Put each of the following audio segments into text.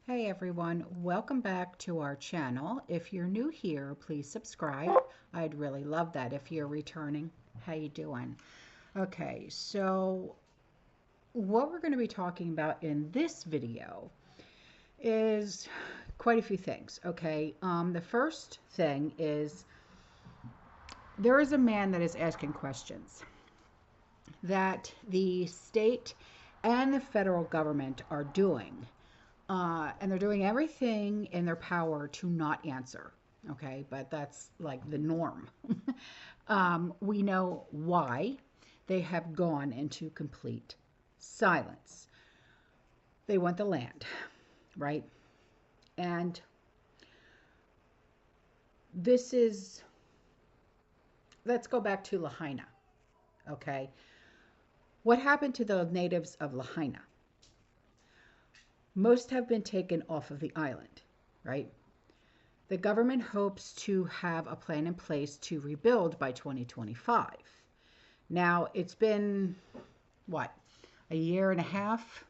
Hey everyone, welcome back to our channel. If you're new here, please subscribe. I'd really love that if you're returning. How you doing? Okay, so what we're going to be talking about in this video is quite a few things, okay? The first thing is there is a man that is asking questions that the state and the federal government are doing. And they're doing everything in their power to not answer. Okay, but that's like the norm. We know why they have gone into complete silence. They want the land, right? And this is, let's go back to Lahaina, okay? What happened to the natives of Lahaina? Most have been taken off of the island, right? The government hopes to have a plan in place to rebuild by 2025. Now, it's been, what, a year and a half,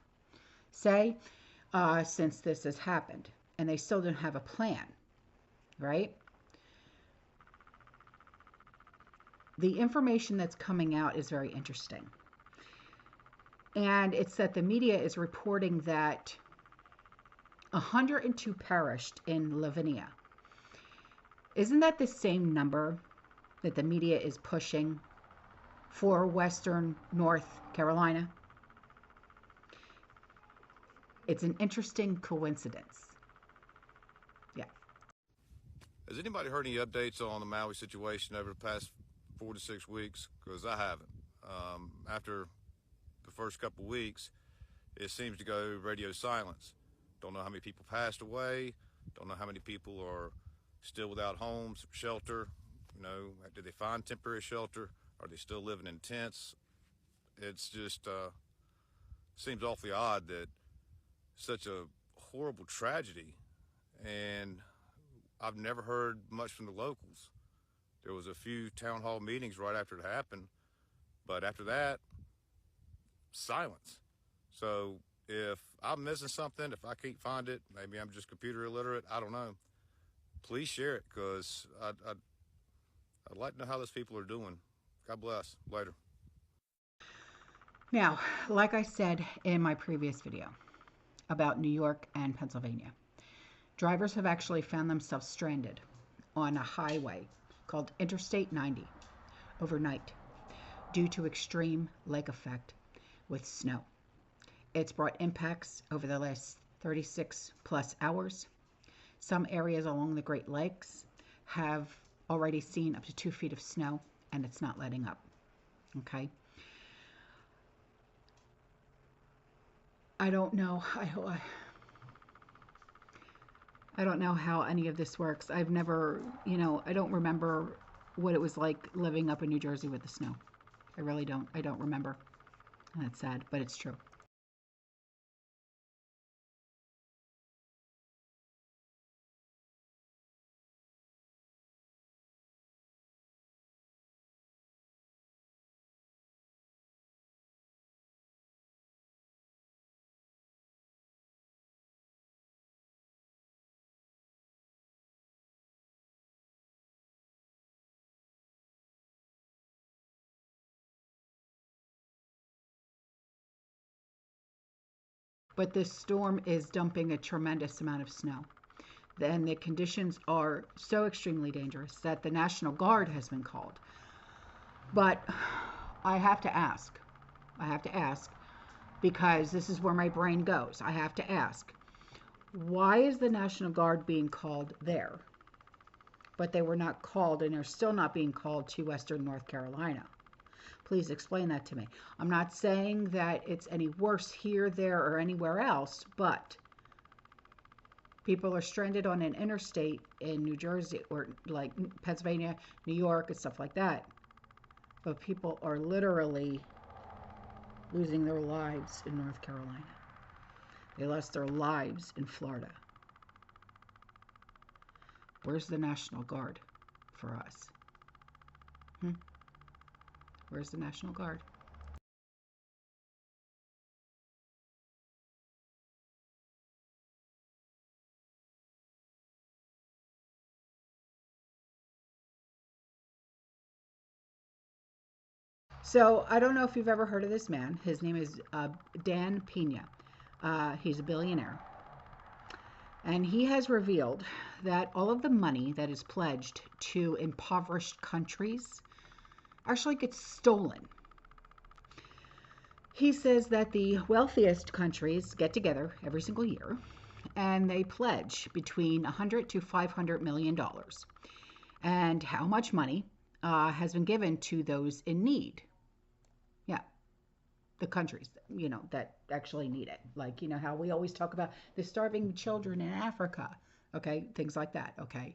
say, since this has happened. And they still don't have a plan, right? The information that's coming out is very interesting. And it's that the media is reporting that 102 perished in Lavinia. Isn't that the same number that the media is pushing for Western North Carolina? It's an interesting coincidence. Yeah. Has anybody heard any updates on the Maui situation over the past 4 to 6 weeks? Because I haven't. After the first couple weeks, it seems to go radio silence. Don't know how many people passed away. Don't know how many people are still without homes, shelter. You know, did they find temporary shelter? Are they still living in tents? It's just seems awfully odd that such a horrible tragedy, and I've never heard much from the locals. There was a few town hall meetings right after it happened, but after that, silence. So if I'm missing something, if I can't find it, maybe I'm just computer illiterate, I don't know. Please share it, because I'd like to know how those people are doing. God bless. Later. Now, like I said in my previous video about New York and Pennsylvania, drivers have actually found themselves stranded on a highway called Interstate 90 overnight due to extreme lake effect with snow. It's brought impacts over the last 36 plus hours. Some areas along the Great Lakes have already seen up to 2 feet of snow, and it's not letting up. Okay. I don't know. I don't know how any of this works. I've never, I don't remember what it was like living up in New Jersey with the snow. I really don't. I don't remember. And that's sad, but it's true. But this storm is dumping a tremendous amount of snow. And the conditions are so extremely dangerous that the National Guard has been called. But I have to ask, because this is where my brain goes. I have to ask, why is the National Guard being called there? But they were not called, and they're still not being called to Western North Carolina. Please explain that to me. I'm not saying that it's any worse here, there, or anywhere else, but people are stranded on an interstate in New Jersey or like Pennsylvania, New York, and stuff like that. But people are literally losing their lives in North Carolina. They lost their lives in Florida. Where's the National Guard for us? Where's the National Guard? So I don't know if you've ever heard of this man. His name is Dan Pena. He's a billionaire. And he has revealed that all of the money that is pledged to impoverished countries actually gets stolen. He says that the wealthiest countries get together every single year and they pledge between 100 to 500 million dollars. And how much money has been given to those in need? Yeah, the countries, that actually need it. Like, how we always talk about the starving children in Africa, okay, things like that, okay.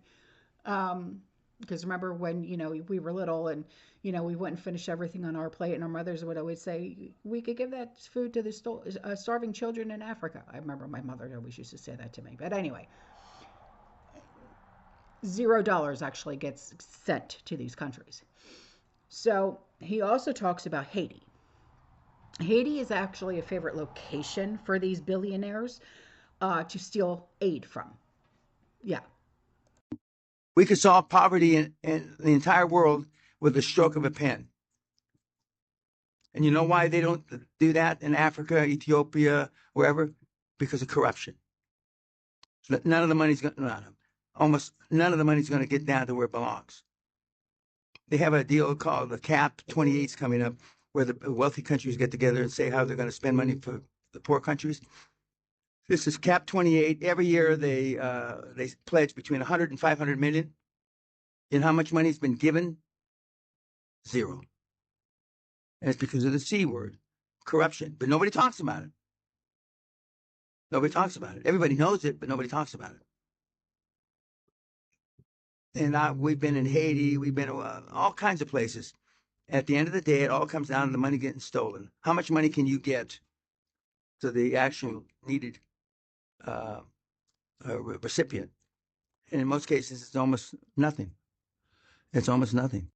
Because remember when, we were little and, we wouldn't finish everything on our plate and our mothers would always say, we could give that food to the starving children in Africa. I remember my mother always used to say that to me. But anyway, $0 actually gets sent to these countries. So he also talks about Haiti. Haiti is actually a favorite location for these billionaires to steal aid from. Yeah. We could solve poverty in the entire world with a stroke of a pen. And you know why they don't do that in Africa, Ethiopia, wherever? Because of corruption. None of the money's going almost none of the money's going to get down to where it belongs. They have a deal called the CAP 28 coming up, where the wealthy countries get together and say how they're going to spend money for the poor countries. This is CAP 28. Every year they pledge between 100 and 500 million. And how much money has been given? Zero. And it's because of the C word, corruption. But nobody talks about it. Nobody talks about it. Everybody knows it, but nobody talks about it. And we've been in Haiti. We've been all kinds of places. At the end of the day, it all comes down to the money getting stolen. How much money can you get to the actual needed recipient? And in most cases, it's almost nothing. It's almost nothing.